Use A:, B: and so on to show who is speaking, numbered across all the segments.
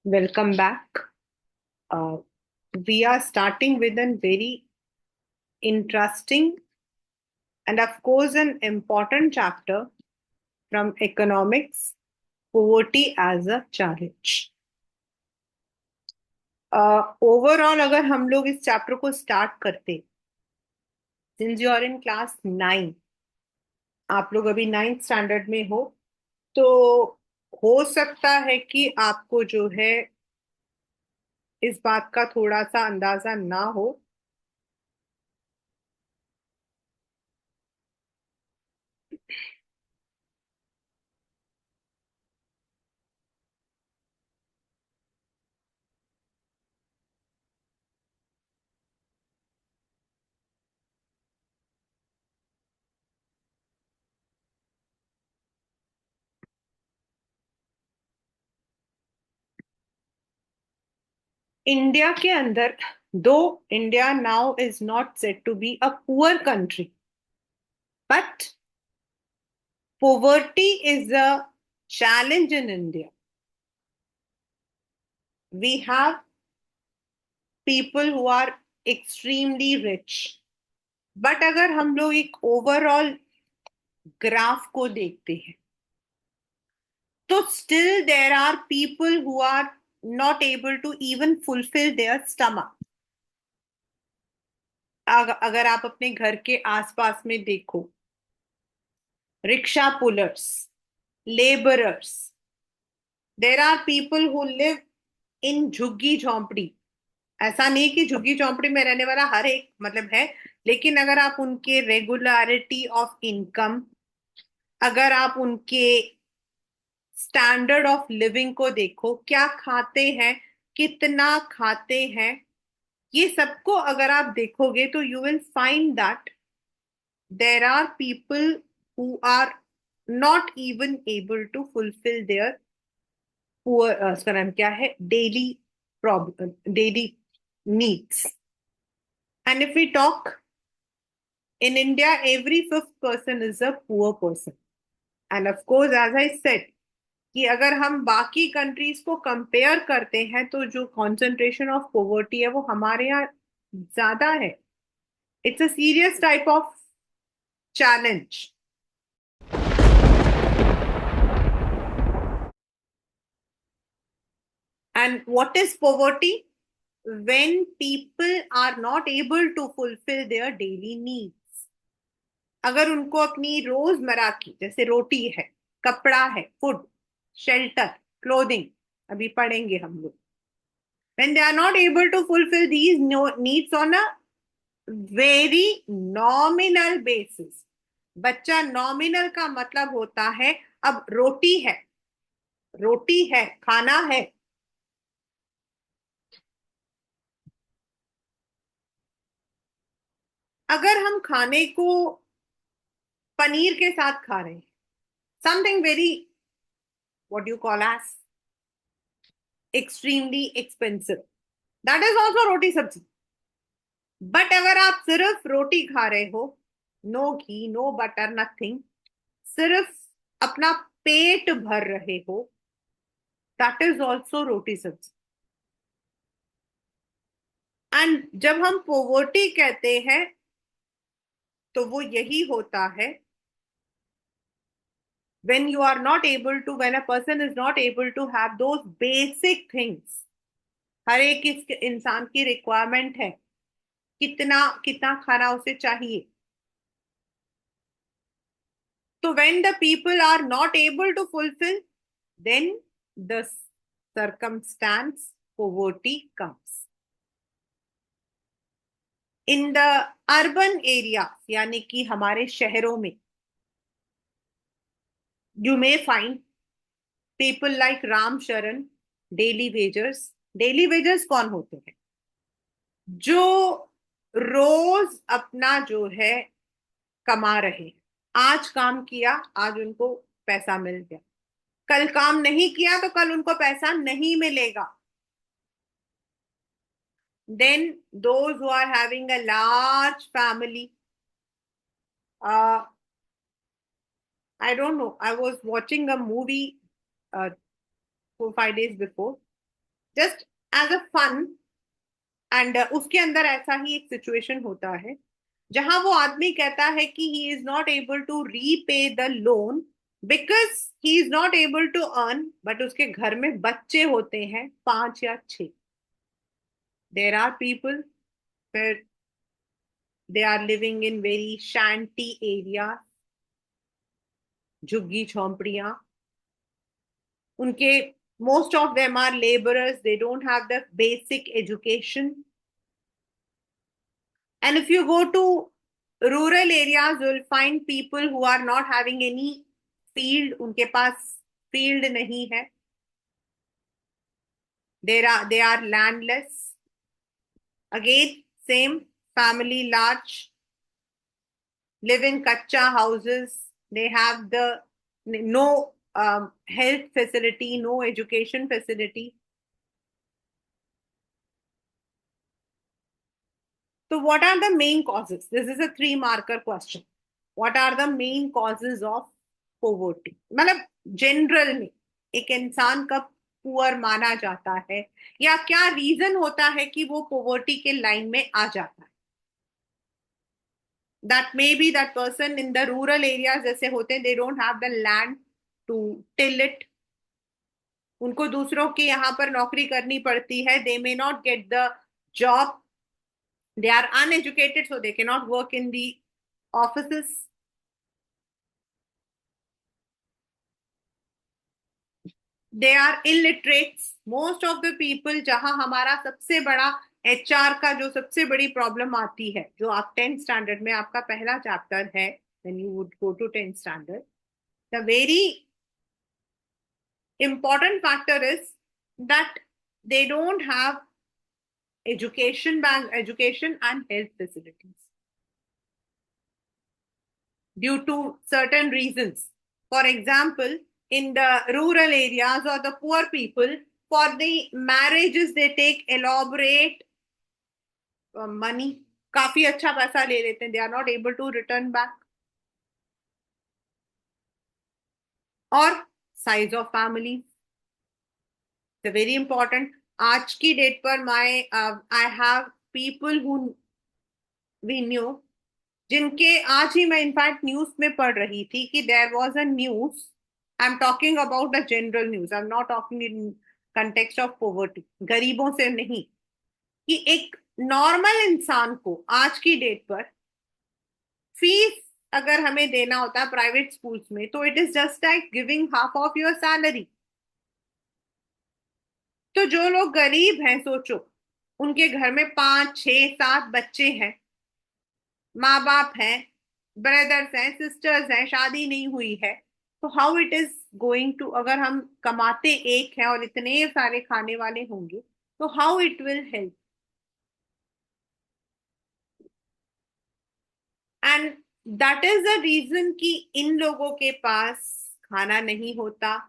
A: Welcome back. Uh, we are starting with a very interesting and, of course, an important chapter from economics, poverty as a challenge. Overall अगर हम लोग इस chapter को start करते, since you are in class 9, आप लोग अभी 9th standard में हो, तो हो सकता है कि आपको जो है इस बात का थोड़ा सा अंदाजा ना हो। इंडिया के अंदर, दो India now is not said to be a poor country, but poverty is a challenge in India. We have people who are extremely rich. But अगर हम लोग एक ओवरऑल ग्राफ को देखते हैं, तो still there are people who are not able to even fulfill their stomach. अगर आप अपने घर के आसपास में देखो, rickshaw pullers, labourers, there are people who live in झुग्गी झोंपड़ी। ऐसा नहीं कि झुग्गी झोंपड़ी में रहने वाला हर एक मतलब है, लेकिन अगर आप उनके रेगुलरिटी ऑफ इनकम, अगर आप उनके स्टैंडर्ड ऑफ लिविंग को देखो, क्या खाते हैं, कितना खाते हैं, ये सबको अगर आप देखोगे तो you will find that there are people who are not even able to fulfil their poor, उसका नाम क्या है, daily problem, daily needs. And if we talk in India, every fifth person is a poor person. And of course, as I said, कि अगर हम बाकी countries को compare करते हैं तो जो कॉन्सेंट्रेशन ऑफ पॉवर्टी है वो हमारे यहाँ ज्यादा है. It's a serious type of challenge. And what is poverty? When people are not able to fulfill their daily needs. अगर उनको अपनी रोजमर्रा की, जैसे रोटी है, कपड़ा है, फूड, शेल्टर, क्लोथिंग, अभी पढ़ेंगे हम लोग, when they are not able to fulfill these needs on a very nominal basis. बच्चा, नॉमिनल का मतलब होता है अब रोटी है, रोटी है, खाना है. अगर हम खाने को पनीर के साथ खा रहे हैं, something very, what you call as, extremely expensive, that is also roti sabzi. But अगर आप सिर्फ रोटी खा रहे हो, no ghee, no butter, nothing, सिर्फ अपना पेट भर रहे हो, दैट इज ऑल्सो रोटी सब्जी. एंड जब हम पोवर्टी कहते हैं तो वो यही होता है when you are not able to, when a person is not able to have those basic things. हर एक इंसान की रिक्वायरमेंट है, कितना कितना खाना उसे चाहिए. तो when the people are not able to fulfill, then the circumstance poverty comes. In the urban area, यानी कि हमारे शहरों में, you may find people like Ram शरण, डेली वेजर्स. डेली वेजर्स कौन होते हैं? जो रोज अपना जो है कमा रहे हैं. आज काम किया, आज उनको पैसा मिल गया. कल काम नहीं किया तो कल उनको पैसा नहीं मिलेगा. then those who are having a large family. I don't know, I was watching a movie 4 5 days before, just as a fun, and उसके अंदर ऐसा ही एक सिचुएशन होता है जहां वो आदमी कहता है कि he is not able to repay the loan because he is not able to earn, but उसके घर में बच्चे होते हैं 5 या 6. देर आर पीपल फिर they are living in very shanty area, झुग्गी झोंपड़ियां. उनके most of them are laborers, they don't have the basic education. And if you go to rural areas, you'll find people who are not having any field, उनके पास field नहीं है. They are landless. Again, same family large, live in kacha houses. They have the no health facility, no education facility. So what are the main causes? This is a 3 marker question. What are the main causes of poverty? मतलब general में एक इंसान कब poor माना जाता है या क्या रीजन होता है कि वो पोवर्टी के लाइन में आ जाता है. That may be that person in the rural areas जैसे होते हैं, they don't have the land to till it. उनको दूसरों के यहाँ पर नौकरी करनी पड़ती है. They may not get the job. They are uneducated, so they cannot work in the offices. They are illiterates. Most of the people, जहां हमारा सबसे बड़ा एचआर का जो सबसे बड़ी प्रॉब्लम आती है, जो आप 10th स्टैंडर्ड में आपका पहला चैप्टर है, when you would go to 10th standard, the very important factor is that they don't have education and health facilities due to certain reasons. For example, in the rural areas or the poor people, for the marriages they take elaborate money. काफी अच्छा पैसा ले लेते हैं. They are not able to return back. और size of family, it's very important. आज की date पर I have people who we knew, जिनके आज ही मैं इनफैक्ट न्यूज में पढ़ रही थी कि there was a news. I am talking about the general news, I am not talking in context of poverty, गरीबों से नहीं, कि एक नॉर्मल इंसान को आज की डेट पर फीस अगर हमें देना होता है प्राइवेट स्कूल्स में, तो it is just like giving half of your salary. तो जो लोग गरीब हैं, सोचो उनके घर में 5 6 7 बच्चे हैं, माँ बाप हैं, ब्रदर्स हैं, सिस्टर्स हैं, शादी नहीं हुई है, तो how it is going to, अगर हम कमाते एक हैं और इतने सारे खाने वाले होंगे, तो how it will help. And that is the reason कि इन लोगों के पास खाना नहीं होता.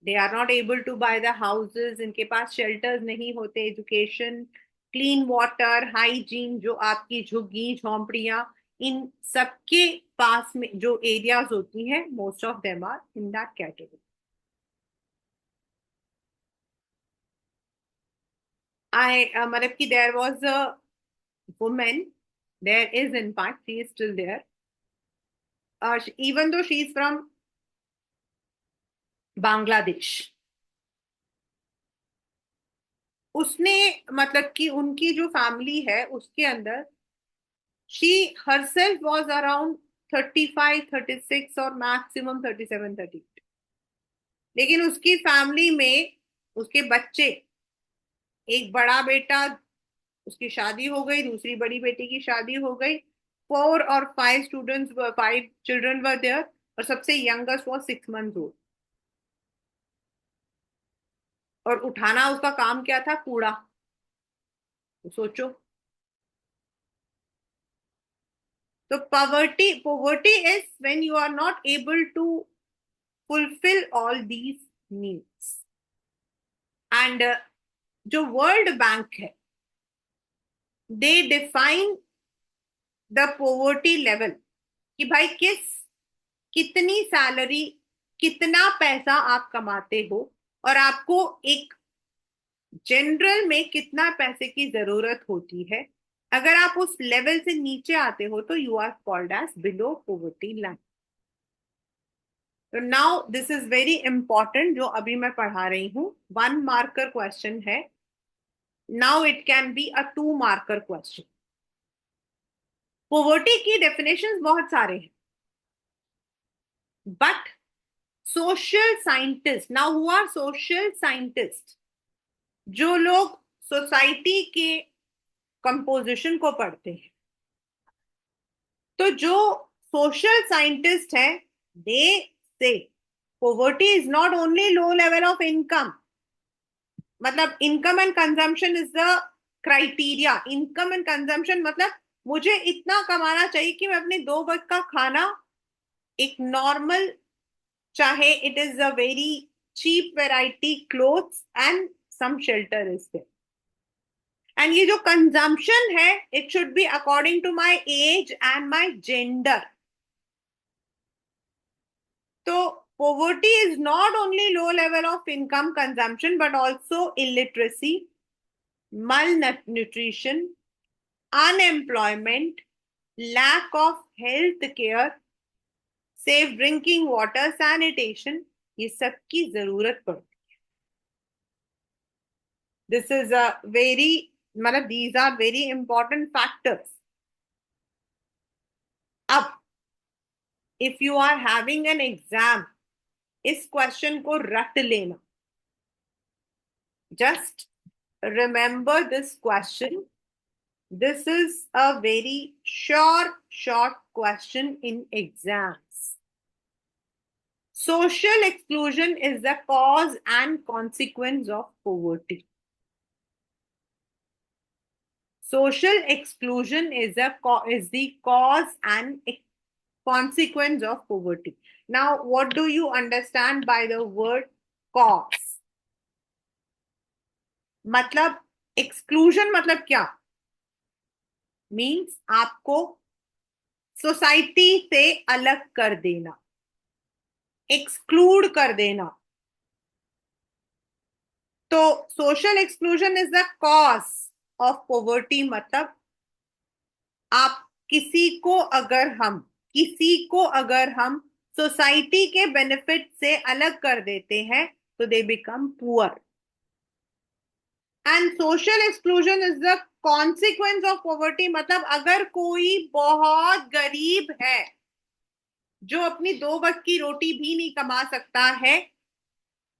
A: They are not able to buy the houses. इनके पास शेल्टर्स नहीं होते, एजुकेशन, क्लीन वाटर, हाइजीन, जो आपकी झुग्गी झोंपड़ियां, इन सबके पास में जो एरियाज होती हैं, most of them are in that category. I मतलब कि there was a women, there is in fact, she is still there, even though she is from Bangladesh. उसने मतलब कि उनकी जो फैमिली है उसके अंदर she herself was around 35 36 और मैक्सिमम 37 38. लेकिन उसकी फैमिली में उसके बच्चे, एक बड़ा बेटा, उसकी शादी हो गई, दूसरी बड़ी बेटी की शादी हो गई, 5 चिल्ड्रन वर देयर, और सबसे यंगेस्ट वॉज 6 months ओल्ड. और उठाना उसका काम क्या था? कूड़ा. तो सोचो. तो poverty is when you are not able to fulfill all these needs. And जो वर्ल्ड बैंक है, दे डिफाइन द पोवर्टी लेवल, कि भाई कितनी सैलरी, कितना पैसा आप कमाते हो, और आपको एक जनरल में कितना पैसे की जरूरत होती है। अगर आप उस लेवल से नीचे आते हो तो you are called as below poverty line. तो now this is very important, जो अभी मैं पढ़ा रही हूं, 1 मार्कर क्वेश्चन है। Now it can be a 2 marker question. Poverty की डेफिनेशंस बहुत सारे हैं, but social scientist, now who are social scientist, जो लोग सोसाइटी के कंपोजिशन को पढ़ते हैं, तो जो सोशल साइंटिस्ट है, they say poverty is not only low level of income, मतलब income and consumption is the criteria. Income and consumption मतलब मुझे इतना कमाना चाहिए कि मैं अपने 2 वक्त का खाना, एक नॉर्मल, चाहे it is a very cheap variety clothes and some shelter is there. And ये जो कंजम्पशन है, it should be according to my age and my gender. So poverty is not only low level of income consumption, but also illiteracy, malnutrition, unemployment, lack of health care, safe drinking water, sanitation, ये सब की जरूरत पड़ती। This is a very, मतलब these are very important factors. अब if you are having an exam, इस question को रट लेना। Just remember this question. This is a very short question in exams. Social exclusion is the cause and consequence of poverty. Social exclusion is the cause and consequence of poverty. Now, what do you understand by the word cause? मतलब exclusion मतलब क्या? Means आपको society से अलग कर देना, exclude कर देना। तो social exclusion is the cause of poverty, मतलब आप किसी को अगर हम सोसाइटी के बेनिफिट से अलग कर देते हैं तो दे become poor. And social exclusion is the consequence of poverty, मतलब अगर कोई बहुत गरीब है, जो अपनी 2 वक्त की रोटी भी नहीं कमा सकता है,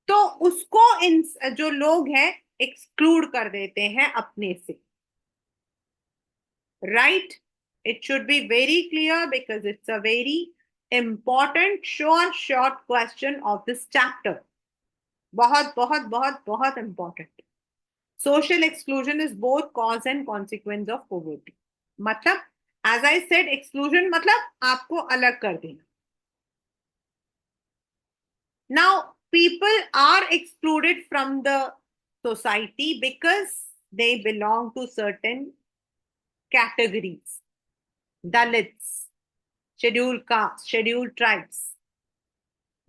A: तो उसको इन जो लोग हैं एक्सक्लूड कर देते हैं अपने से। Right, it should be very clear because it's a very important short question of this chapter. बहुत बहुत बहुत बहुत important. Social exclusion is both cause and consequence of poverty. मतलब एज आई सेड, एक्सक्लूजन मतलब आपको अलग कर देना। Now, people are excluded from the society because they belong to certain categories. Dalits, scheduled castes, scheduled tribes.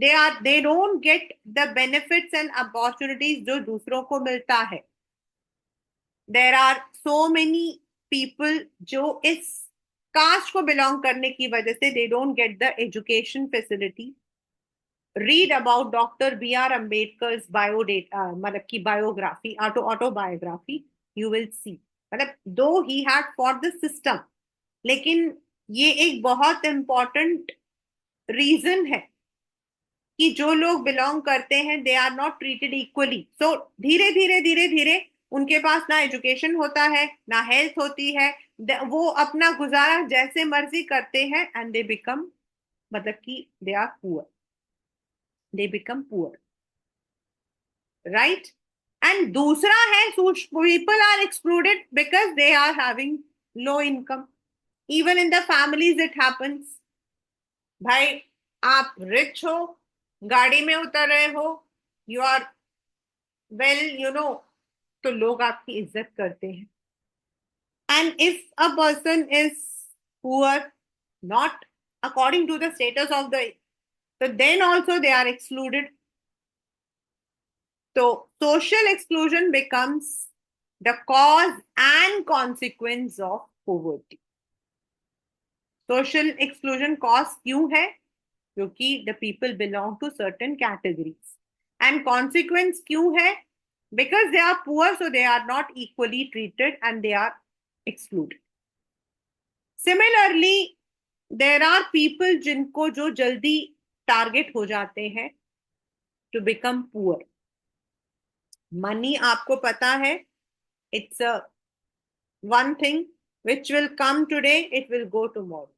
A: They don't get the benefits and opportunities जो दूसरों को मिलता है. There are so many people जो इस कास्ट को belong करने की वजह से they don't get the education facility. Read about Dr. B.R. Ambedkar's biodata, मतलब की biography, autobiography, you will see. मतलब though he had fought the system, लेकिन ये एक बहुत important reason है कि जो लोग बिलोंग करते हैं they are not treated equally. So धीरे धीरे उनके पास ना एजुकेशन होता है, ना हेल्थ होती है, वो अपना गुजारा जैसे मर्जी करते हैं एंड दे बिकम, मतलब कि they are poor, they become poor. Right, and दूसरा है people are excluded because they are having low income. Even in the families it happens. भाई आप रिच हो, गाड़ी में उतर रहे हो, यू आर वेल, तो लोग आपकी इज्जत करते हैं। And if a person is poor, not according to the status of the, so then also they are excluded. So social exclusion becomes the cause and consequence of poverty. Social exclusion cause क्यों है? क्योंकि the people belong to certain categories. And consequence क्यों है? Because they are poor, so they are not equally treated and they are excluded. Similarly there are people जिनको जो जल्दी target हो जाते हैं टू बिकम पुअर. मनी आपको पता है, it's a one thing which will come today, it will go tomorrow.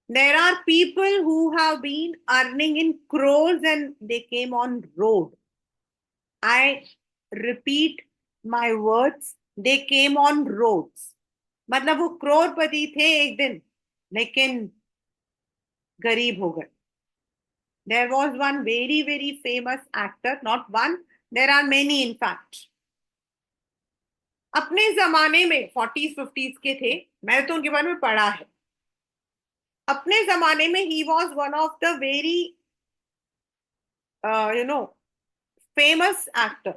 A: There are people who have been earning in crores and they came on road. I repeat my words, they came on roads. मतलब वो करोड़पति थे एक दिन, लेकिन गरीब हो गए. There was one very, very famous actor, not one, there are many in fact. अपने जमाने में 40s 50s के थे, मैंने तो उनके बारे में पढ़ा है. अपने जमाने में he was one of the very famous actor,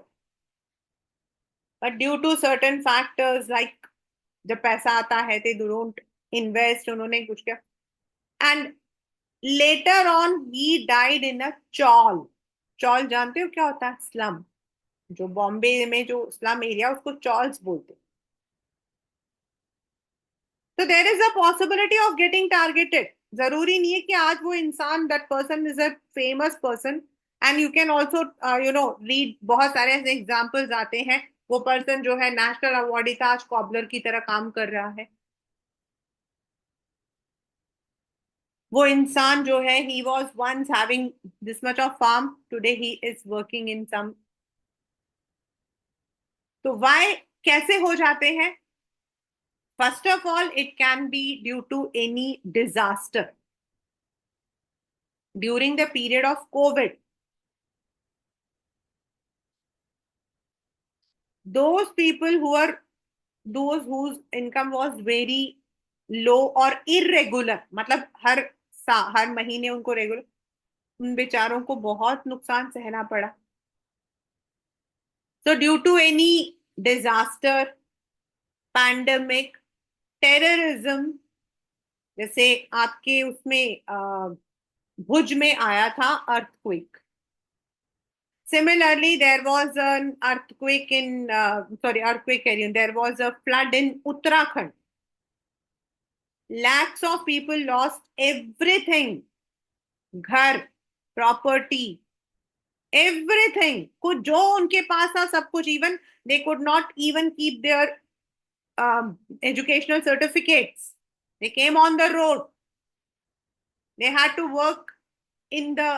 A: but due to certain factors like जब पैसा आता है they don't invest, उन्होंने कुछ किया, and later on he died in a chawl. chawl जानते हो क्या होता है? स्लम. जो बॉम्बे में जो स्लम एरिया उसको चॉल्स बोलते हैं. तो there is a possibility of getting targeted. जरूरी नहीं है कि आज वो इंसान, that person is a famous person, and you can also read, बहुत सारे ऐसे एग्जाम्पल्स आते हैं. वो पर्सन जो है नेशनल अवार्डी था, आज कॉबलर की तरह काम कर रहा है. वो इंसान जो है, he was once having this much of farm, today he is working in some. तो वाई, कैसे हो जाते हैं? First of all it can be due to any disaster. During the period of Covid, those people who are, those whose income was very low or irregular, मतलब हर महीने उनको regular, उन बेचारों को बहुत नुकसान सहना पड़ा. So due to any disaster, pandemic, terrorism, जैसे आपके उसमें भुज में आया था earthquake. Similarly, there was an earthquake in, earthquake, there was a flood in Uttarakhand. Lakhs of people lost everything. घर, प्रॉपर्टी, एवरीथिंग. कुछ जो उनके पास था सब कुछ. Even they could not even keep their educational certificates. They came on the road. They had to work in the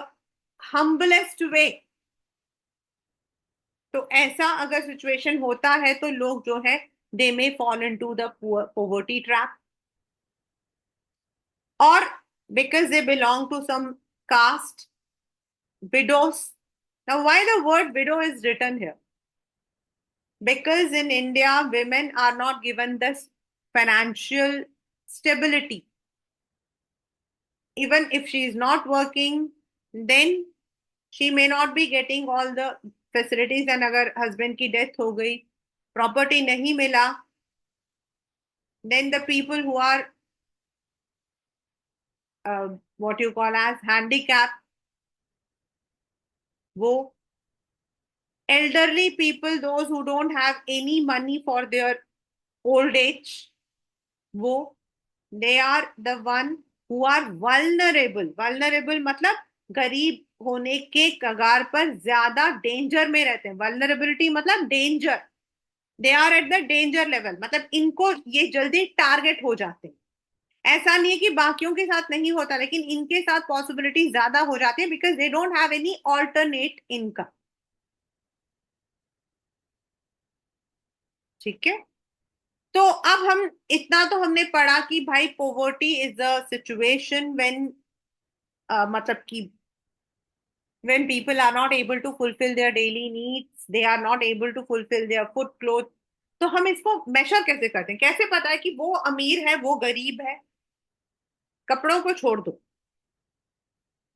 A: humblest way. तो ऐसा अगर सिचुएशन होता है तो लोग जो है, they may fall into the poverty trap. Or because they belong to some caste, widows. Now, why the word widow is written here? Because in India, women are not given this financial stability. Even if she is not working, then she may not be getting all the facilities. And agar husband ki death ho gayi, property nahi mila, then the people who are what you call as handicapped, wo elderly people, those who don't have any money for their old age, wo they are the one who are vulnerable. Vulnerable मतलब गरीब होने के कगार पर, ज्यादा danger में रहते हैं. वल्नरेबिलिटी मतलब danger. They are at the danger level, मतलब इनको ये जल्दी टारगेट हो जाते हैं. ऐसा नहीं है कि बाकियों के साथ नहीं होता, लेकिन इनके साथ पॉसिबिलिटी ज्यादा हो जाती है because they don't have any alternate income. ठीक है. तो अब हम इतना तो हमने पढ़ा कि भाई poverty is a situation when, मतलब कि when people are not able to fulfill their daily needs, they are not able to fulfill their food, clothes, तो हम इसको मेजर कैसे करते हैं, कैसे पता है कि वो अमीर है वो गरीब है? कपड़ों को छोड़ दो,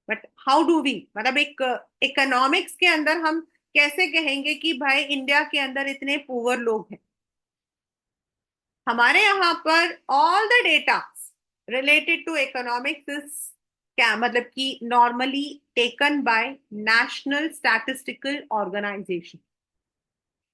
A: बट हाउ डू वी, मतलब एक इकोनॉमिक्स के अंदर हम कैसे कहेंगे कि भाई इंडिया के अंदर इतने पुअर लोग हैं? हमारे यहाँ पर all the data related to economics is क्या मतलब कि normally taken by national statistical organisation.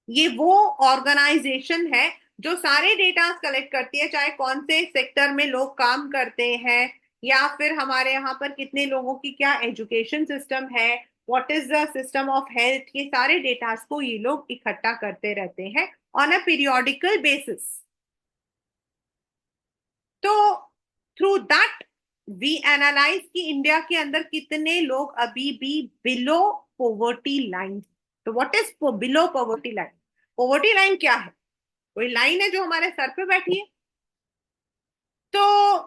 A: ये वो ऑर्गेनाइजेशन है जो सारे डेटा कलेक्ट करती है, चाहे कौन से सेक्टर में लोग काम करते हैं, या फिर हमारे यहाँ पर कितने लोगों की क्या एजुकेशन सिस्टम है, what is the system of health. ये सारे डेटास को ये लोग इकट्ठा करते रहते हैं ऑन अ पीरियोडिकल बेसिस। तो थ्रू दैट वी एनालाइज कि इंडिया के अंदर कितने लोग अभी भी बिलो पॉवर्टी लाइन। तो what is below poverty line? Poverty line क्या है? कोई लाइन है जो हमारे सर पे बैठी है? तो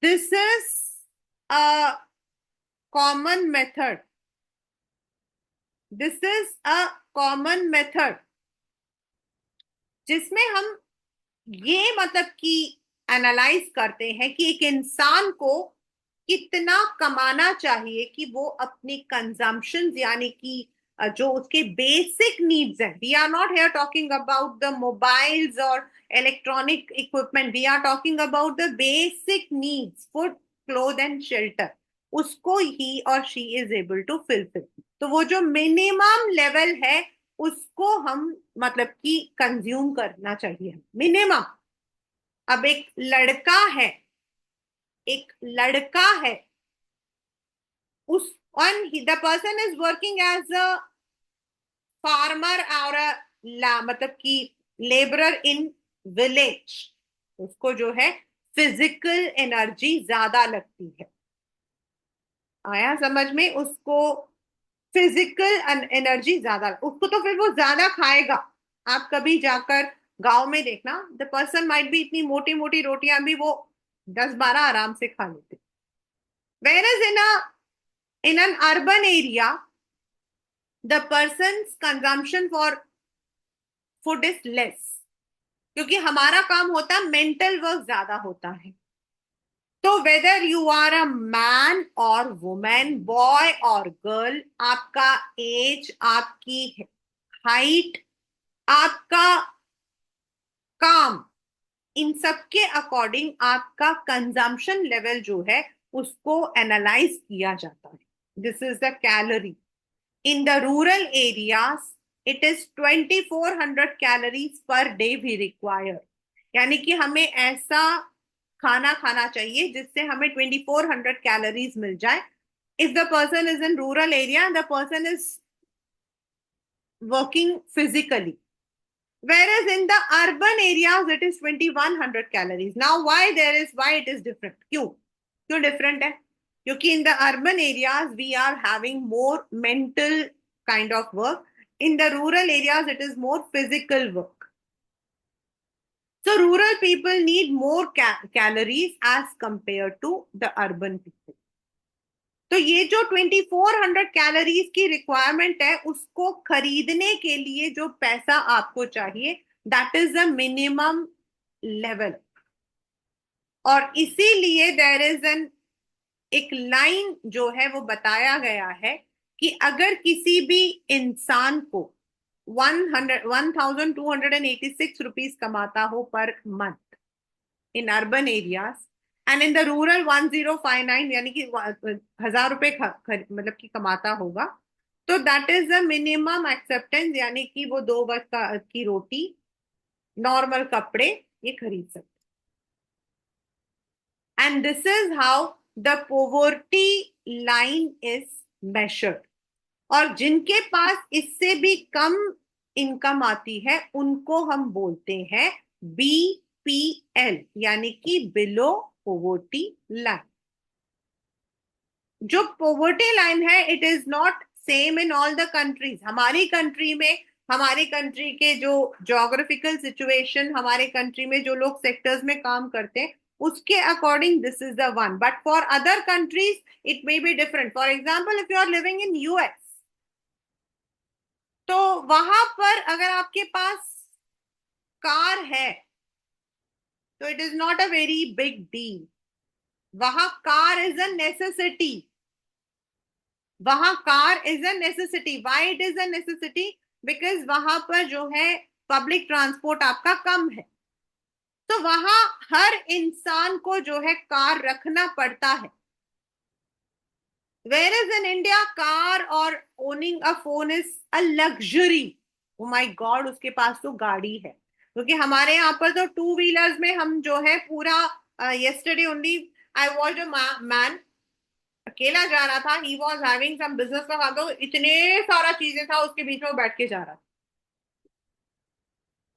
A: this is a common method, this is a common method जिसमें हम ये मतलब कि एनालाइज करते हैं कि एक इंसान को कितना कमाना चाहिए कि वो अपनी कंजम्पशन यानी कि जो उसके बेसिक नीड्स हैं। We are not here talking about the mobiles और electronic equipment, we are talking about the basic needs, food cloth and shelter. उसको ही और she is able to fulfil. तो वो जो मिनिमम लेवल है उसको हम मतलब कि कंज्यूम करना चाहिए मिनिमम। अब एक लड़का है, एक लड़का है, उस on the person is working as a farmer और ला मतलब कि लेबरर इन विलेज, उसको जो है फिजिकल एनर्जी ज्यादा लगती है। आया समझ में? उसको फिजिकल एनर्जी ज्यादा, उसको तो फिर वो ज्यादा खाएगा। आप कभी जाकर गांव में देखना, द पर्सन माइट भी इतनी मोटी मोटी रोटियां भी वो 10-12 आराम से खा लेते। Whereas in an urban area, the person's consumption for food is less, क्योंकि हमारा काम होता है मेंटल वर्क ज्यादा होता है। तो whether you are a man और वुमेन, बॉय और गर्ल, आपका एज, आपकी हाइट, आपका काम, इन सब के अकॉर्डिंग आपका कंजम्पशन लेवल जो है उसको एनालाइज किया जाता है। This is the calorie. In the rural areas, it is 2400 calories per day we require। यानी कि हमें ऐसा खाना खाना चाहिए जिससे हमें 2400 कैलोरीज मिल जाए। If the person is in rural area, the person is working physically. Whereas in the urban areas, it is 2100 calories. Now, why it is different? क्यों क्यों different है? क्योंकि in the urban areas we are having more mental kind of work. In the rural areas, it is more physical work. So rural people need more calories as compared to the urban people. तो ये जो 2400 calories की requirement है उसको खरीदने के लिए जो पैसा आपको चाहिए, that is the minimum level. और इसीलिए देयर इज एन एक लाइन जो है वो बताया गया है कि अगर किसी भी इंसान को 1286 रुपीज कमाता हो per month in urban areas, and in the rural 1059 यानी कि 1000 रुपए मतलब कि कमाता होगा, तो that is the minimum acceptance, यानी कि वो 2 वक्त की रोटी, नॉर्मल कपड़े ये खरीद सकते। And this is how the poverty line is measured. और जिनके पास इससे भी कम इनकम आती है उनको हम बोलते हैं बीपीएल, यानी कि बिलो पोवर्टी लाइन। जो पोवर्टी लाइन है it is not same in all the countries. हमारी कंट्री में, हमारी कंट्री के जो जोग्राफिकल सिचुएशन, हमारे कंट्री में जो लोग सेक्टर्स में काम करते हैं उसके according this is the one, but for other countries it may be different. For example, if you are living in US, तो वहां पर अगर आपके पास कार है तो it is not a very big deal. वहां कार इज अ नेसेसिटी। वहां car is a necessity. Why it is a necessity? Because वहां पर जो है पब्लिक ट्रांसपोर्ट आपका कम है, तो वहां हर इंसान को जो है कार रखना पड़ता है। Where is in India car और owning a phone is a luxury. Oh my god, उसके पास तो गाड़ी है। क्योंकि हमारे यहाँ पर तो टू व्हीलर्स में हम जो है पूरा, yesterday only I watch a man, अकेला जा रहा था, he was having some business का काम, तो इतने सारा चीजें था उसके बीच में वो बैठ के जा रहा था।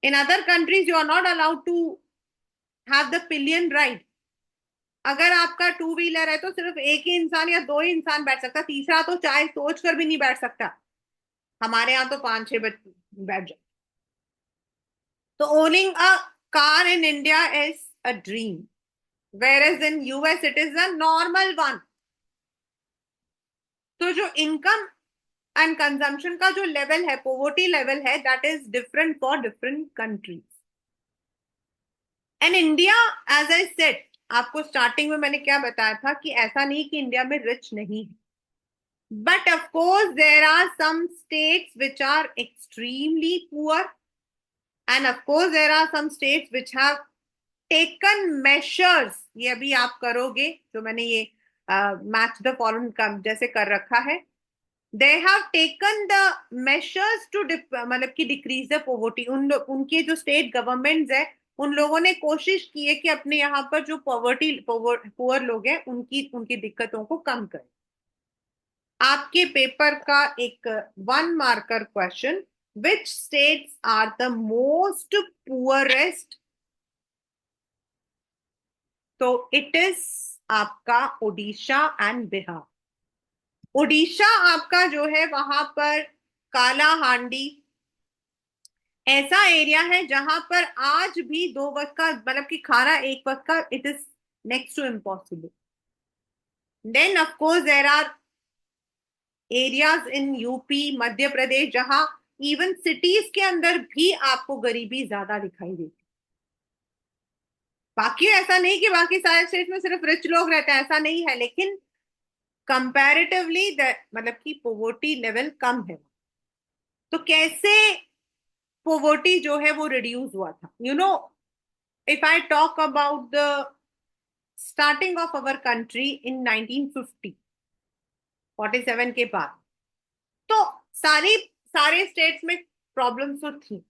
A: In other countries you are not allowed to have the pillion ride. अगर आपका टू व्हीलर है तो सिर्फ एक ही इंसान या दो ही इंसान बैठ सकता, तीसरा तो चाहे सोच कर भी नहीं बैठ सकता। हमारे यहाँ तो पांच छह बैठ जाए। तो owning a car in India is a dream, whereas in US it is a normal one. तो जो इनकम एंड कंजम्पशन का जो लेवल है, पोवर्टी लेवल है, that is different for different countries. And India, as I said, आपको starting में मैंने क्या बताया था कि ऐसा नहीं कि इंडिया में रिच नहीं है, but of course there are some states which are extremely poor, and of course there are some states which have taken measures। ये अभी आप करोगे जो मैंने ये मैच द फॉलोइंग का जैसे कर रखा है, they have taken the measures to मतलब कि डिक्रीज द पॉवर्टी। उनके जो स्टेट गवर्नमेंट्स है, उन लोगों ने कोशिश की है कि अपने यहाँ पर जो पॉवर्टी पुअर लोग हैं उनकी उनकी दिक्कतों को कम करें। आपके पेपर का एक one marker question, which states are the most poorest? तो इट इज आपका ओडिशा एंड बिहार। ओडिशा आपका जो है वहां पर काला हांडी ऐसा एरिया है जहां पर आज भी दो वक्त का मतलब कि खाना एक वक्त का it is next to impossible. Then of course there are areas in UP Madhya Pradesh जहां इवन सिटीज के अंदर भी आपको गरीबी ज्यादा दिखाई देती। बाकी ऐसा नहीं कि बाकी सारे स्टेट में सिर्फ रिच लोग रहते हैं, ऐसा नहीं है, लेकिन कंपैरेटिवली मतलब कि पोवर्टी लेवल कम है। तो कैसे पोवर्टी जो है वो रिड्यूस हुआ था? You know, if I talk about the starting of our country in 1950, 47 के बाद, तो सारी सारे स्टेट्स में प्रॉब्लम्स तो थी।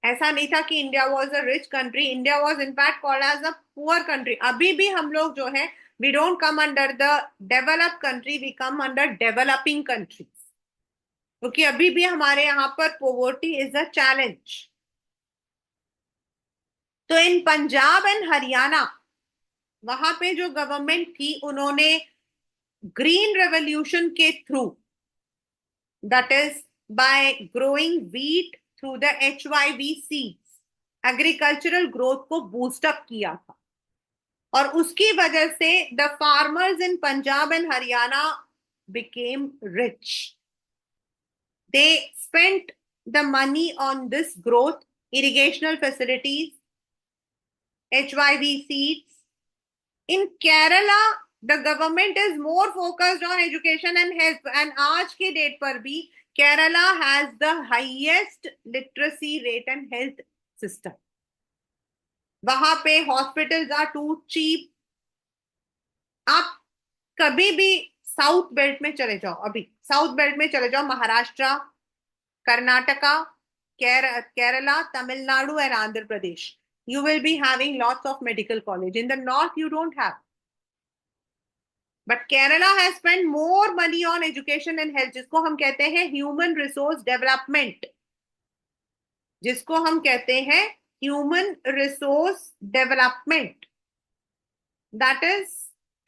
A: ऐसा नहीं था कि India was a rich country, India was in fact called as a poor country. अभी भी हम लोग जो है we don't come under the developed country, we come under developing countries, क्योंकि अभी भी हमारे यहाँ पर पोवर्टी इज अ चैलेंज। तो इन पंजाब एंड हरियाणा, वहां पे जो गवर्नमेंट थी उन्होंने ग्रीन रेवोल्यूशन के through, that is by growing wheat through the HYV seeds, agricultural growth को बूस्टअप किया था। और उसकी वजह से the farmers in Punjab and Haryana became rich. They spent the money on this growth, irrigational facilities, HYV seeds. In Kerala, the government is more focused on education and health, and आज के date पर भी Kerala has the highest literacy rate and health system. वहां पे hospitals are to cheap. आप कभी भी south belt में चले जाओ, अभी साउथ बेल्ट में चले जाओ, Maharashtra, Karnataka, Kerala, Tamil Nadu and Andhra Pradesh, you will be having lots of medical college. In the north you don't have, but Kerala has spent more money on education and health, जिसको हम कहते हैं ह्यूमन रिसोर्स डेवलपमेंट, जिसको हम कहते हैं human resource development, that is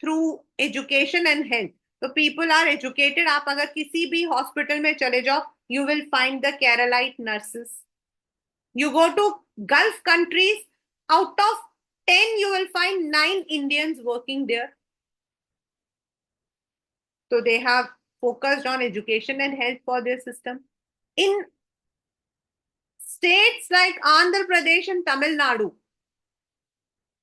A: through education and health. तो people are educated. आप अगर किसी भी हॉस्पिटल में चले जाओ, you will find the Keralite nurses. You go to Gulf countries, out of 10, you will find 9 Indians working there. So they have focused on education and health for their system. In States like Andhra Pradesh and Tamil Nadu,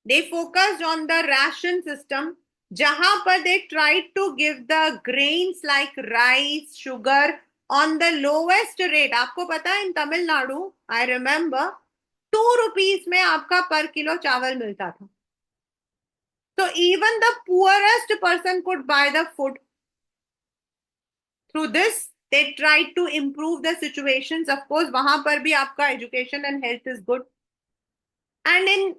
A: they focused on the ration system, जहां पर they tried to give the grains like rice, sugar on the lowest rate. आपको पता है, इन Tamil Nadu, I remember, 2 rupees में आपका पर kilo चावल मिलता था. So even the poorest person could buy the food. Through this, they tried to improve the situations. Of course, वहां पर भी आपका education and health is good. And in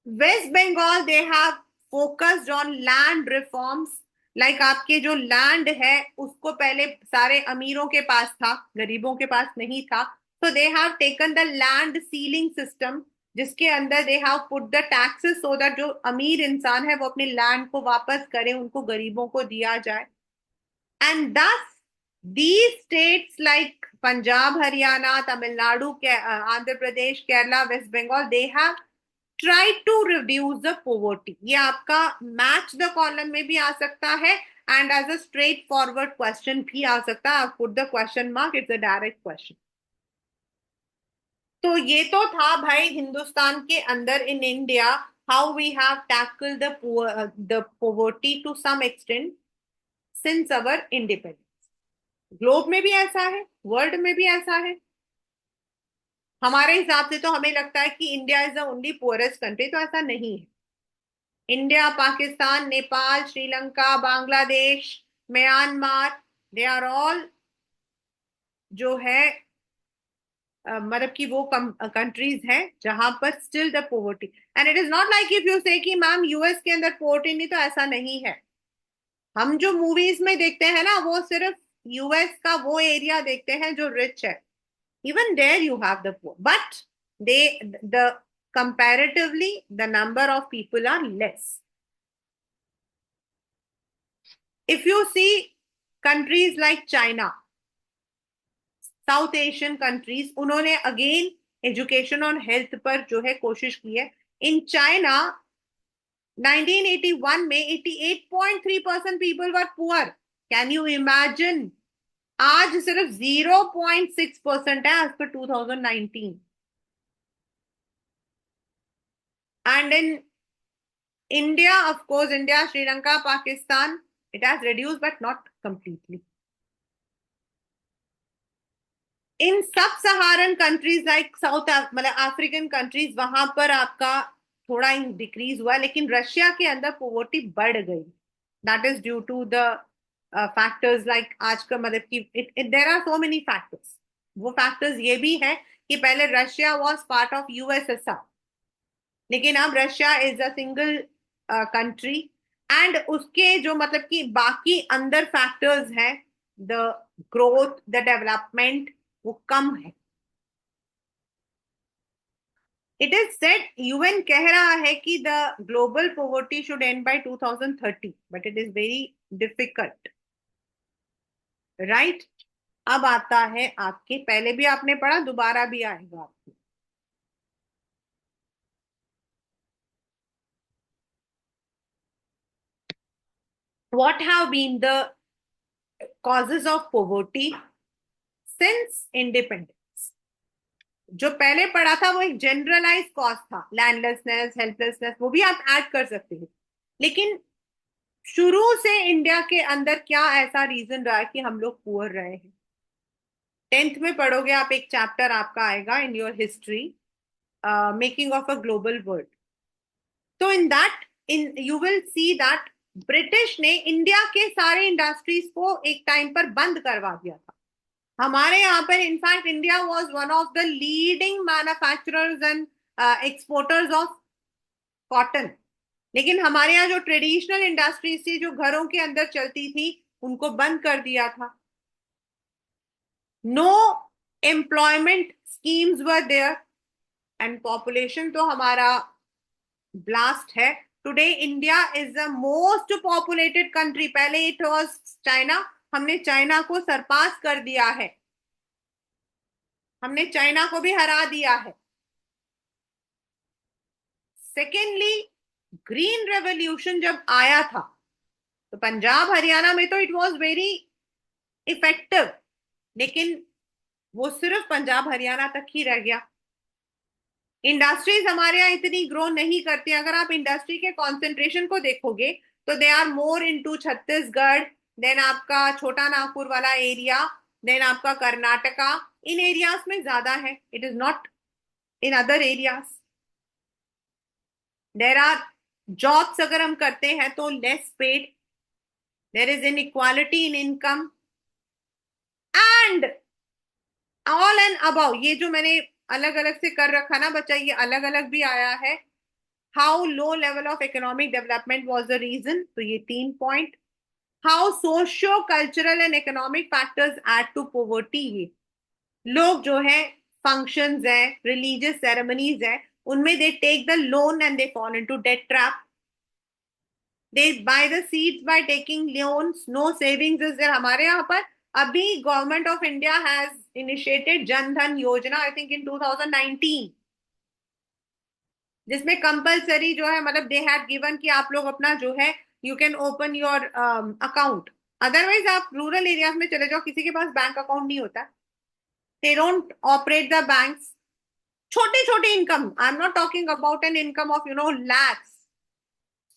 A: West Bengal, they have focused on land reforms. Like आपके जो land है उसको पहले सारे अमीरों के पास था, गरीबों के पास नहीं था. So they have taken the land ceiling system, जिसके अंदर they have put the taxes so that जो अमीर इंसान है वो अपने लैंड को वापस करे, उनको गरीबों को दिया जाए. And thus these states like Punjab, Haryana, Tamil Nadu, Andhra Pradesh, Kerala, West Bengal, they have tried to reduce the poverty. ये आपका match the column में भी आ सकता है and as a straightforward question भी आ सकता है. I've put the question mark, it's a direct question. तो ये तो था भाई हिंदुस्तान के अंदर in India how we have tackled the poverty to some extent since our independence. Globe में भी ऐसा है, वर्ल्ड में भी ऐसा है. हमारे हिसाब से तो हमें लगता है कि India is the only poorest country, तो ऐसा नहीं है. India, Pakistan, Nepal, Sri Lanka, Bangladesh, Myanmar, they are all जो है मतलब कि वो कंट्रीज हैं जहां पर still the poverty. And it is not like if you say कि मैम यूएस के अंदर पोवर्टी नहीं, तो ऐसा नहीं है. हम जो मूवीज में देखते हैं ना वो सिर्फ यूएस का वो एरिया देखते हैं जो रिच है. Even there you have the poor, but the comparatively the number of people are less. If you see countries like China, South Asian countries, उन्होंने again education और health पर जो है कोशिश की है. In China 1981 में 88.3% people were poor. Can you imagine? आज सिर्फ 0.6% है as per 2019. And in India, of course, India, Sri Lanka, Pakistan, it has reduced but not completely. In sub-Saharan countries like South मतलब African countries, वहां पर आपका थोड़ा decrease हुआ, लेकिन रशिया के अंदर पोवर्टी बढ़ गई. That is due to the factors like आज का मतलब कि there are so many factors. वो फैक्टर्स ये भी है कि पहले Russia was part of USSR, लेकिन अब Russia is a single country. And उसके जो मतलब कि बाकी अंदर फैक्टर्स हैं, द ग्रोथ, द डेवलपमेंट, वो कम है. इट इज सेड, यूएन कह रहा है कि the global poverty should end by 2030, but it is very difficult. Right. अब आता है आपके, पहले भी आपने पढ़ा, दोबारा भी आएगा आपको. What have been the causes of poverty since independence? जो पहले पढ़ा था वो एक जनरलाइज कॉज था, लैंडलेसनेस, हेल्पलेसनेस, वो भी आप ऐड कर सकते हैं. लेकिन शुरू से इंडिया के अंदर क्या ऐसा रीजन रहा है कि हम लोग पुअर रहे हैं? 10th में पढ़ोगे आप, एक चैप्टर आपका आएगा in your history, making of a global world. तो in that you will see that British ने इंडिया के सारे इंडस्ट्रीज को एक टाइम पर बंद करवा दिया था. हमारे यहाँ पर in fact India was one of the leading manufacturers and exporters of cotton. लेकिन हमारे यहाँ जो ट्रेडिशनल इंडस्ट्रीज थी, जो घरों के अंदर चलती थी, उनको बंद कर दिया था. No employment schemes were there and population तो हमारा ब्लास्ट है. Today India is the most populated country. पहले इट वाज चाइना, हमने चाइना को सरपास कर दिया है. हमने चाइना को भी हरा दिया है. सेकेंडली, ग्रीन रेवोल्यूशन जब आया था तो पंजाब हरियाणा में तो इट वाज वेरी इफेक्टिव, लेकिन वो सिर्फ पंजाब हरियाणा तक ही रह गया। इंडस्ट्रीज हमारे यहाँ इतनी ग्रो नहीं करती। अगर आप इंडस्ट्री के कॉन्सेंट्रेशन को देखोगे तो they are more into Chhattisgarh, then आपका छोटा नागपुर वाला एरिया, देन आपका कर्नाटका, इन एरियाज में ज्यादा है। It is not in other areas. There are jobs अगर हम करते हैं तो less paid, there is inequality in income and all and about. ये जो मैंने अलग अलग से कर रखा ना बच्चा, ये अलग अलग भी आया है। How low level of economic development was the reason, तो ये 3 point. How socio cultural and economic factors add to poverty, ये लोग जो है फंक्शंस है, रिलीजियस सेरेमनीज है, उनमें they take the loan and they fall into debt trap. They buy the seeds by taking loans, no savings is there. हमारे यहाँ पर अभी government of India has initiated Jan Dhan योजना, आई थिंक इन 2019, जिसमें compulsory जो है, मतलब दे हैड गिवन कि आप लोग अपना जो है you can open your account. Otherwise आप रूरल एरियाज में चले जाओ, किसी के पास बैंक अकाउंट नहीं होता। They don't operate the banks. छोटे छोटे income, I am not talking about an income of lakhs,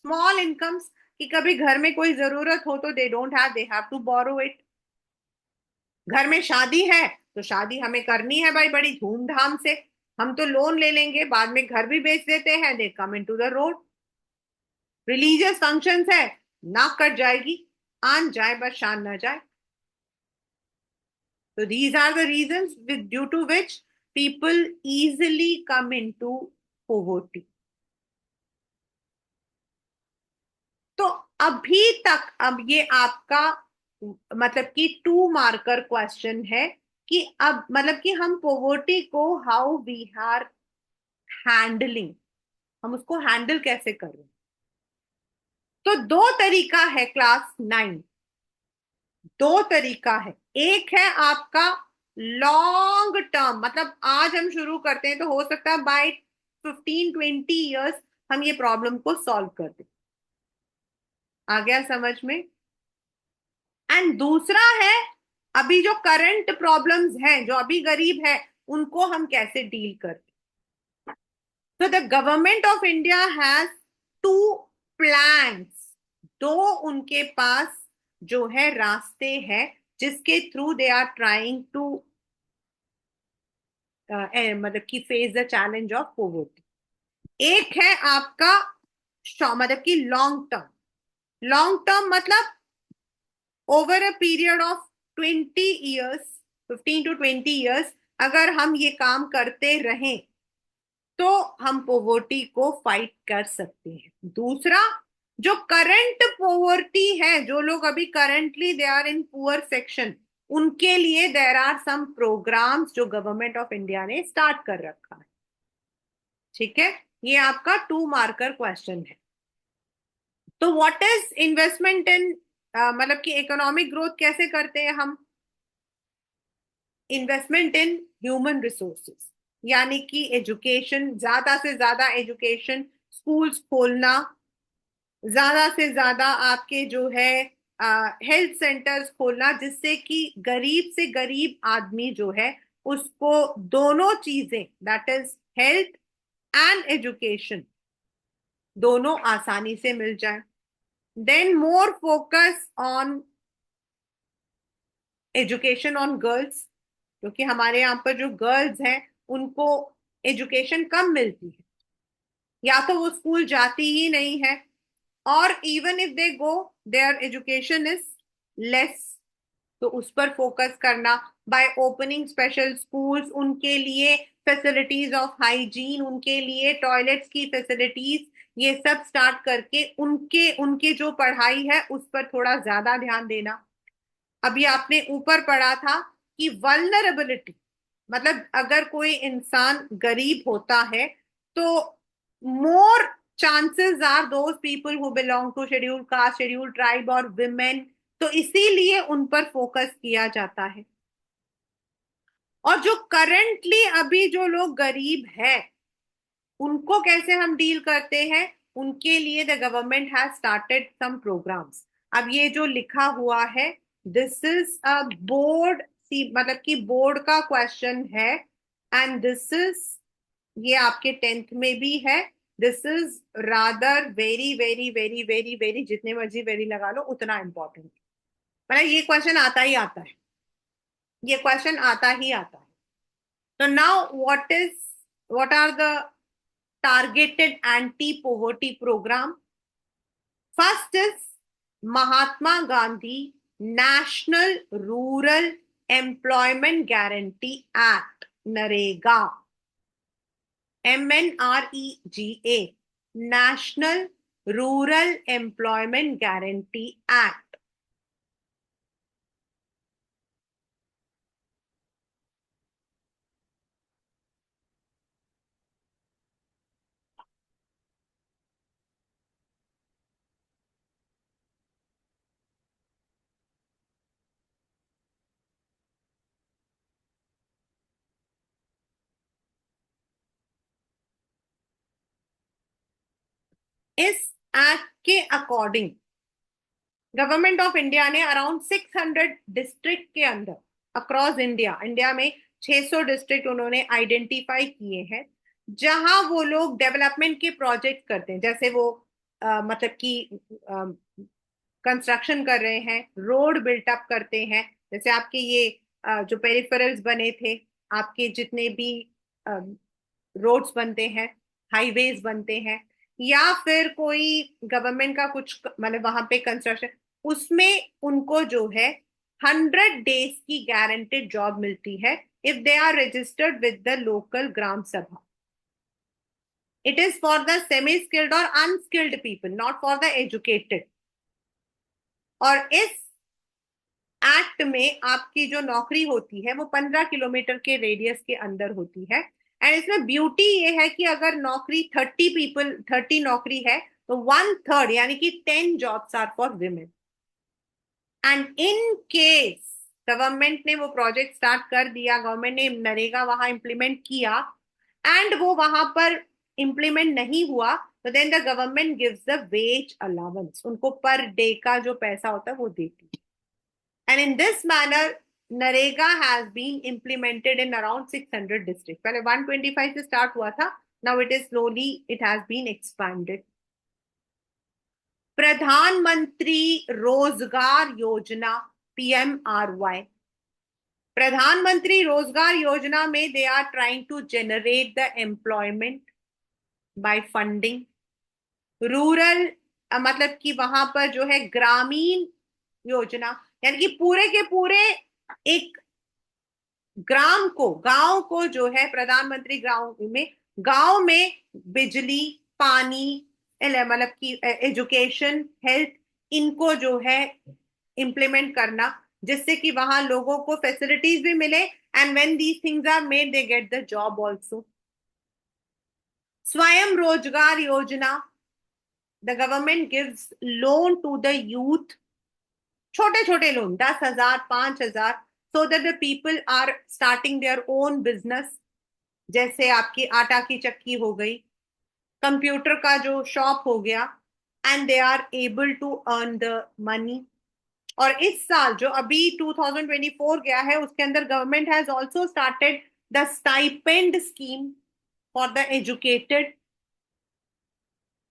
A: small incomes, कि कभी घर में कोई जरूरत हो तो they don't have, they have to borrow it. घर में शादी है तो शादी हमें करनी है भाई बड़ी धूमधाम से, हम तो लोन ले लेंगे, बाद में घर भी बेच देते हैं, they come in to the road. Religious functions है, नाक कट जाएगी, आन जाए बस शान न जाए। तो these are the reasons with due to which people easily come into poverty. तो अभी तक, अब ये आपका मतलब कि 2 मार्कर क्वेश्चन है कि अब मतलब कि हम पोवर्टी को हाउ वी आर हैंडलिंग, हम उसको हैंडल कैसे कर रहे हैं। तो दो तरीका है क्लास 9, दो तरीका है। एक है आपका लॉन्ग टर्म, मतलब आज हम शुरू करते हैं तो हो सकता है बाय 15-20 इयर्स हम ये प्रॉब्लम को सॉल्व कर दें। आ गया समझ में। एंड दूसरा है अभी जो करंट प्रॉब्लम्स हैं, जो अभी गरीब है, उनको हम कैसे डील करते। तो the government of India has 2 plans, दो उनके पास जो है रास्ते हैं जिसके through they are trying to मतलब कि face the challenge of poverty. एक है आपका मतलब कि लॉन्ग टर्म। लॉन्ग टर्म मतलब over a period of 20 years, 15 to 20 years अगर हम ये काम करते रहें तो हम पोवर्टी को फाइट कर सकते हैं। दूसरा, जो करंट पोवर्टी है, जो लोग अभी currently they are in poor section, उनके लिए देर आर सम प्रोग्राम्स जो गवर्नमेंट ऑफ इंडिया ने स्टार्ट कर रखा है। ठीक है, ये आपका 2 मार्कर क्वेश्चन है। तो व्हाट इज इन्वेस्टमेंट इन, मतलब कि इकोनॉमिक ग्रोथ कैसे करते हैं हम। इन्वेस्टमेंट इन ह्यूमन रिसोर्सेज, यानी कि एजुकेशन, ज्यादा से ज्यादा एजुकेशन, स्कूल्स खोलना, ज्यादा से ज्यादा आपके जो है हेल्थ सेंटर्स खोलना, जिससे कि गरीब से गरीब आदमी जो है उसको दोनों चीजें, that is health and education, दोनों आसानी से मिल जाए। Then more focus on education on girls, क्योंकि हमारे यहाँ पर जो गर्ल्स हैं उनको एजुकेशन कम मिलती है, या तो वो स्कूल जाती ही नहीं है, और even if they go there education is less. तो उस पर फोकस करना बाय ओपनिंग स्पेशल स्कूल्स, उनके लिए फैसिलिटीज ऑफ हाइजीन, उनके लिए टॉयलेट्स की फैसिलिटीज, ये सब स्टार्ट करके उनके उनके जो पढ़ाई है उस पर थोड़ा ज्यादा ध्यान देना। अभी आपने ऊपर पढ़ा था कि वल्नरेबिलिटी, मतलब अगर कोई इंसान गरीब होता है तो more chances are those people who belong to scheduled caste, scheduled tribe और विमेन, तो इसीलिए उन पर फोकस किया जाता है। और जो करंटली अभी जो लोग गरीब है उनको कैसे हम डील करते हैं, उनके लिए the government has started some programs. अब ये जो लिखा हुआ है, this is a board see मतलब कि बोर्ड का क्वेश्चन है, एंड दिस इज, ये आपके 10th में भी है। This is rather very very very very very, जितने मर्जी वेरी लगा लो उतना इंपॉर्टेंट, मतलब ये क्वेश्चन आता ही आता है, ये क्वेश्चन आता ही आता है। तो now what are the targeted anti-poverty program? First is Mahatma Gandhi National Rural Employment Guarantee Act, NREGA, MNREGA, National Rural Employment Guarantee Act. इस एक्ट के अकॉर्डिंग गवर्नमेंट ऑफ इंडिया ने अराउंड 600 डिस्ट्रिक्ट के अंदर across India, India में 600 district उन्होंने identify किए हैं जहां वो लोग डेवलपमेंट के प्रोजेक्ट करते हैं, जैसे वो मतलब कि कंस्ट्रक्शन कर रहे हैं, रोड बिल्टअप करते हैं, जैसे आपके ये जो पेरिफेरल्स बने थे, आपके जितने भी रोड्स बनते हैं, हाईवेज बनते हैं, या फिर कोई गवर्नमेंट का कुछ मतलब वहां पे कंस्ट्रक्शन, उसमें उनको जो है 100 डेज की गारंटेड जॉब मिलती है if they are registered with the local Gram Sabha. It is for the semi skilled और unskilled people, not for the educated. और इस एक्ट में आपकी जो नौकरी होती है वो 15 किलोमीटर के रेडियस के अंदर होती है। एंड इसमें ब्यूटी ये है कि अगर नौकरी 30 नौकरी है तो 1/3 यानी कि 10 jobs are for women. And in case government ने वो प्रोजेक्ट स्टार्ट कर दिया, गवर्नमेंट ने नरेगा वहां इंप्लीमेंट किया, एंड वो वहां पर इंप्लीमेंट नहीं हुआ, तो then the government gives the wage allowance, उनको पर डे का जो पैसा होता है वो देती है। And in this manner, NREGA has been implemented in around 600 districts. पहले 125 से स्टार्ट हुआ था, now it is slowly it has been expanded. प्रधानमंत्री रोजगार योजना, PMRY, प्रधानमंत्री रोजगार योजना में they are trying to generate the employment by funding rural, मतलब कि वहां पर जो है ग्रामीण योजना, यानी कि पूरे के पूरे एक ग्राम को, गांव को जो है प्रधानमंत्री गांव में बिजली, पानी, मतलब कि एजुकेशन, हेल्थ, इनको जो है इंप्लीमेंट करना, जिससे कि वहां लोगों को फैसिलिटीज भी मिले, and when these things are made they get the job also. Swayam Rozgar Yojana, the government gives loan to the youth, छोटे छोटे loan 10,000 5,000, so that the people are starting their own business, जैसे आपकी आटा की चक्की हो गई, कंप्यूटर का जो शॉप हो गया, and they are able to earn the money. और इस साल जो अभी 2024 गया है उसके अंदर government has also started the stipend scheme for the educated.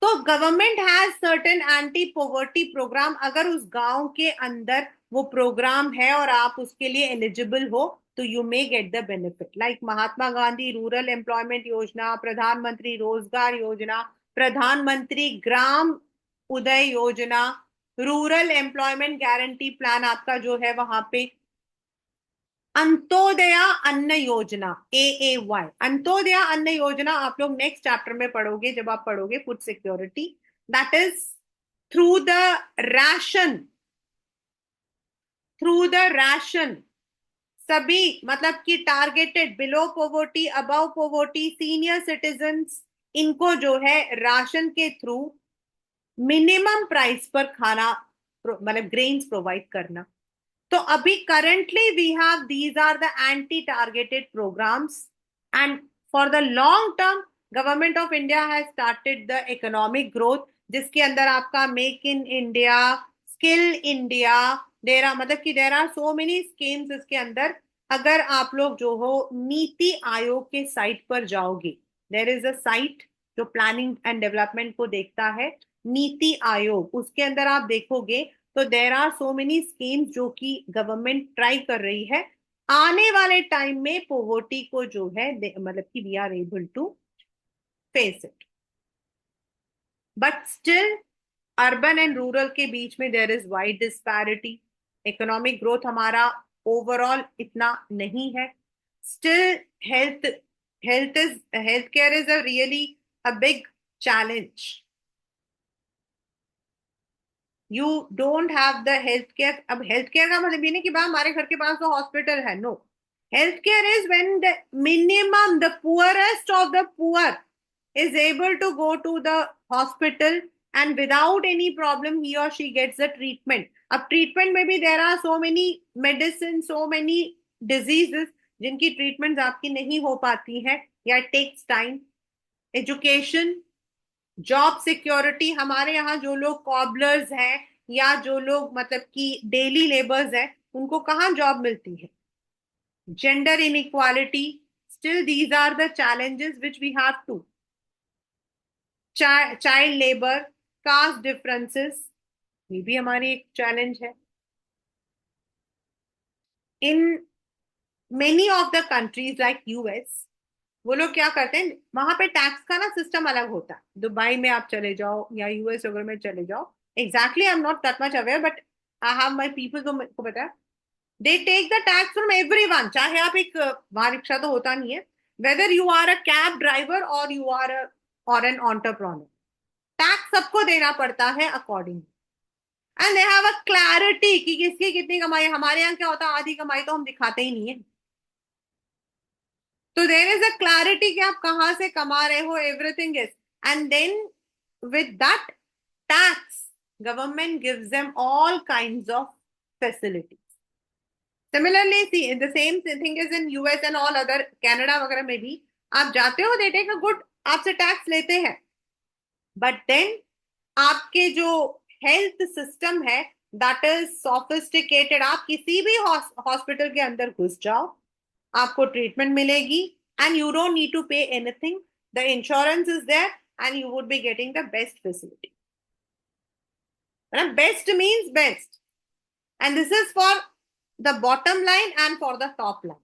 A: तो government has certain anti poverty program, अगर उस गांव के अंदर वो प्रोग्राम है और आप उसके लिए एलिजिबल हो तो you may get the benefit, like Mahatma Gandhi rural employment योजना, प्रधानमंत्री रोजगार योजना, प्रधानमंत्री ग्राम उदय योजना, रूरल एम्प्लॉयमेंट गारंटी प्लान आपका जो है वहां पे, अंत्योदया अन्न योजना, AAY, अंत्योदया अन्न योजना आप लोग नेक्स्ट चैप्टर में पढ़ोगे जब आप पढ़ोगे food security, that is through the ration, through the ration सभी, मतलब कि targeted below poverty, above poverty, senior citizens, इनको जो है राशन के थ्रू मिनिमम प्राइस पर खाना, मतलब ग्रेन्स प्रोवाइड करना। तो अभी currently we have, these are the anti targeted programs, and for the long term government of India has started the economic growth, जिसके अंदर आपका make in India, skill India, there are मतलब कि there are so many schemes इसके अंदर अगर आप लोग जो हो नीति आयोग के साइट पर जाओगे, देर इज अ साइट जो प्लानिंग एंड डेवलपमेंट को देखता है, नीति आयोग, उसके अंदर आप देखोगे तो there are so many schemes जो कि गवर्नमेंट ट्राई कर रही है आने वाले टाइम में पोवर्टी को जो है मतलब कि we are able to face it. But still urban and rural के बीच में there is wide disparity. Economic growth हमारा ओवरऑल इतना नहीं है। Still health health care is a really a big challenge. You don't have the health care. अब health care का मतलब ये नहीं कि भाई हमारे घर के पास तो हॉस्पिटल है, no. Health care is when the minimum the poorest of the poor is able to go to the hospital and without any problem he or she gets the treatment. अब treatment में भी there are so many medicine, so many diseases जिनकी treatments आपकी नहीं हो पाती हैं या it takes time. Education, job security, हमारे यहाँ जो लोग कॉबलर्स हैं या जो लोग मतलब कि डेली लेबर्स हैं उनको कहाँ जॉब मिलती है। Gender inequality, still these are the challenges which we have to. Child labour, caste differences, ये भी हमारी एक चैलेंज है। In many of the countries like US, वो लोग क्या करते हैं, वहां पे टैक्स का ना सिस्टम अलग होता है। दुबई में आप चले जाओ या यूएस वगैरह में चले जाओ, exactly I am not that much aware but I have my people जो मेरे को पता है, they take the tax from everyone. चाहे आप एक वहां रिक्शा तो होता नहीं है, whether you are a cab driver or you are or an entrepreneur, tax सबको देना पड़ता है according. And they have a clarity कि किसकी कितनी कमाई। हमारे यहाँ क्या होता है, आधी कमाई तो हम दिखाते ही नहीं है। तो देर इज अ क्लैरिटी कि आप कहां से कमा रहे हो, everything is. And then with that tax government gives them all kinds of facilities. Similarly the same thing is in US and all other, Canada वगैरह में भी आप जाते हो, दे टेक अ गुड, आपसे टैक्स लेते हैं। बट देन आपके जो हेल्थ सिस्टम है दैट इज सोफिस्टिकेटेड। आप किसी भी हॉस्पिटल के अंदर घुस जाओ, आपको ट्रीटमेंट मिलेगी and you don't need to pay anything. The insurance is there and you would be getting the best facility. Best means best, and this is for the bottom line and for the top line.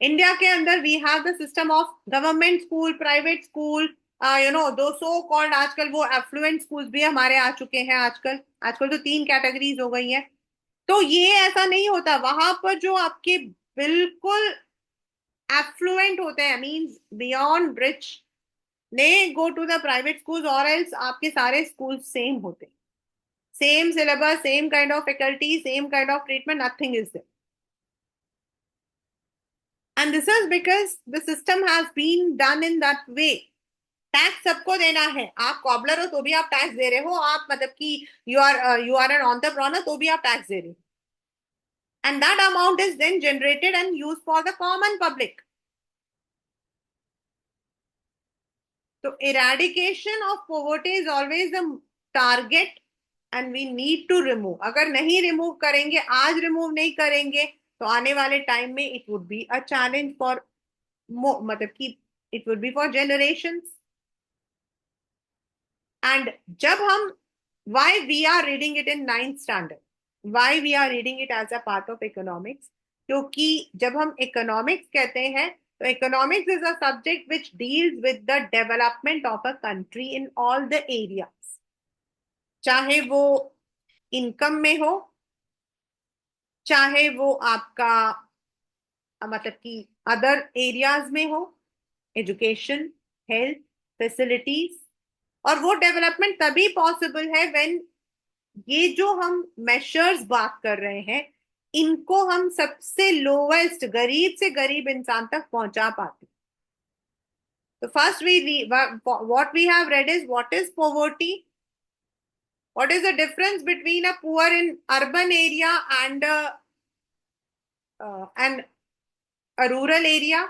A: India के अंदर we have the system of government school, private school, though so called, आजकल वो effluent schools भी हमारे आ चुके हैं। आजकल आजकल तो 3 कैटेगरीज हो गई हैं। तो ये ऐसा नहीं होता, वहां पर जो आपके बिल्कुल एफ्लुएंट होते हैं, means beyond rich, they go to the private schools, or else आपके सारे स्कूल सेम होते हैं, same syllabus, same kind of faculty, same kind of treatment, nothing is there. And this is because the system has been done in that way. Tax सबको देना है, आप cobbler हो तो भी आप टैक्स दे रहे हो, आप मतलब कि यू आर एन ऑन्टरप्रनर तो भी आप टैक्स दे रहे हो, and that amount is then generated and use for the common public. तो eradication of poverty is always the target and we need to remove. अगर नहीं रिमूव करेंगे, आज रिमूव नहीं करेंगे, तो आने वाले टाइम में it would be a challenge for, मतलब कि it would be for generations. And जब हम, why we are reading it in 9th standard, why we are reading it as a part of economics, क्योंकि जब हम economics कहते हैं तो economics is a subject which deals with the development of a country in all the areas, चाहे वो income में हो, चाहे वो आपका मतलब कि अदर एरियाज में हो, एजुकेशन, हेल्थ, फैसिलिटीज। और वो डेवलपमेंट तभी पॉसिबल है व्हेन ये जो हम मेशर्स बात कर रहे हैं इनको हम सबसे लोवेस्ट, गरीब से गरीब इंसान तक पहुंचा पाते। तो first we what we have read is what is poverty, what is the difference between a poor in urban area and a rural area.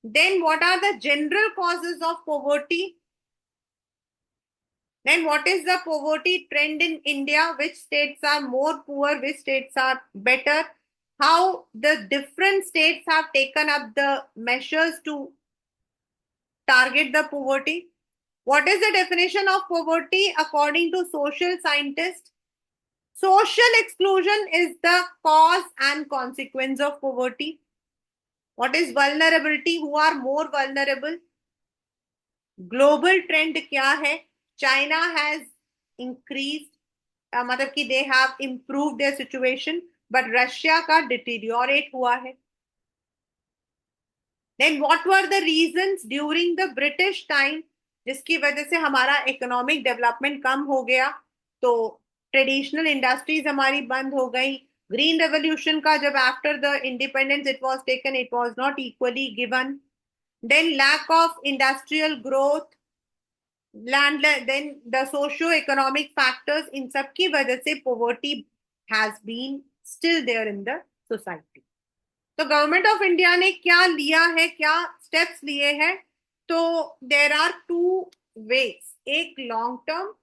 A: Then what are the general causes of poverty? Then what is the poverty trend in India? Which states are more poor? Which states are better? how the different states have taken up the measures to target the poverty. What is the definition of poverty according to social scientists? Social exclusion is the cause and consequence of poverty. What is vulnerability? Who are more vulnerable? Global trend क्या है? China has increased, मतलब कि they have improved their situation, but Russia का deteriorate हुआ है. Then what were the reasons during the British time जिसकी वजह से हमारा इकोनॉमिक डेवलपमेंट कम हो गया? तो ट्रेडिशनल इंडस्ट्रीज हमारी बंद हो गई. ग्रीन रेवोल्यूशन का जब after the independence it was taken, it was not equally given. Then lack of industrial growth, land, then the socio economic factors, इन सब की वजह से poverty has been still there in the society. तो government of India ने क्या लिया है, क्या स्टेप्स लिए हैं? तो देर आर टू वेज. एक लॉन्ग टर्म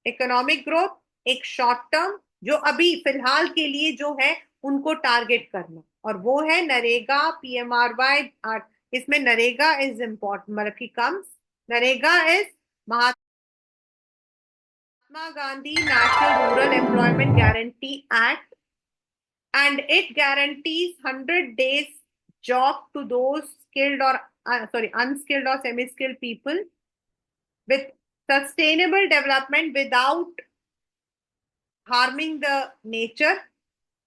A: इकोनॉमिक ग्रोथ, एक शॉर्ट टर्म जो अभी फिलहाल के लिए जो है उनको टारगेट करना, और वो है नरेगा, पीएमआरवाई. इसमें नरेगा इज इम्पोर्टेंट, मतलब कि comes. NREGA is Mahatma Gandhi national rural employment guarantee act, and it guarantees 100 days job to those skilled or unskilled or semi skilled people with sustainable development without harming the nature.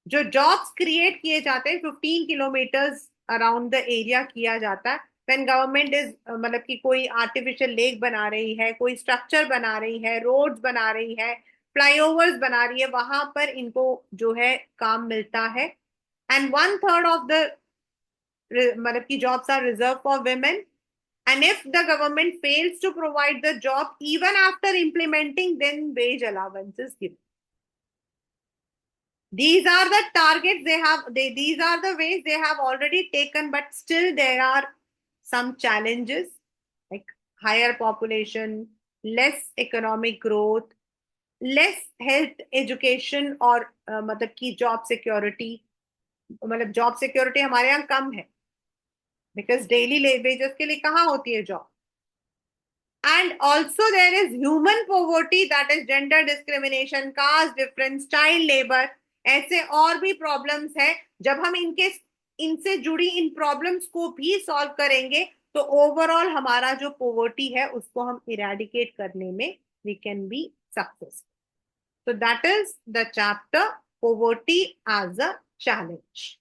A: जो jobs create किए जाते हैं 15 kilometres around the area किया जाता है. When government is, मतलब कि कोई आर्टिफिशियल लेक बना रही है, कोई स्ट्रक्चर बना रही है, रोड्स बना रही है, फ्लाईओवर्स बना रही है, वहां पर इनको जो है काम मिलता है. एंड 1/3 ऑफ द, मतलब की jobs are reserved for women. And if the government fails to provide the job even after implementing, then wage allowance is given. These are the targets they have, these are the ways they have already taken, but still there are some challenges like higher population, less economic growth, less health education, और मतलब की job security. मतलब job security हमारे यहाँ कम है, because daily wages के लिए कहाँ होती है job. And also there is human poverty, that is gender discrimination, caste difference, child labor. ऐसे और भी प्रॉब्लम्स है. जब हम इनसे जुड़ी इन प्रॉब्लम्स को भी सॉल्व करेंगे तो ओवरऑल हमारा जो पोवर्टी है उसको हम इरेडिकेट करने में we can be successful. So that is the chapter poverty as a challenge.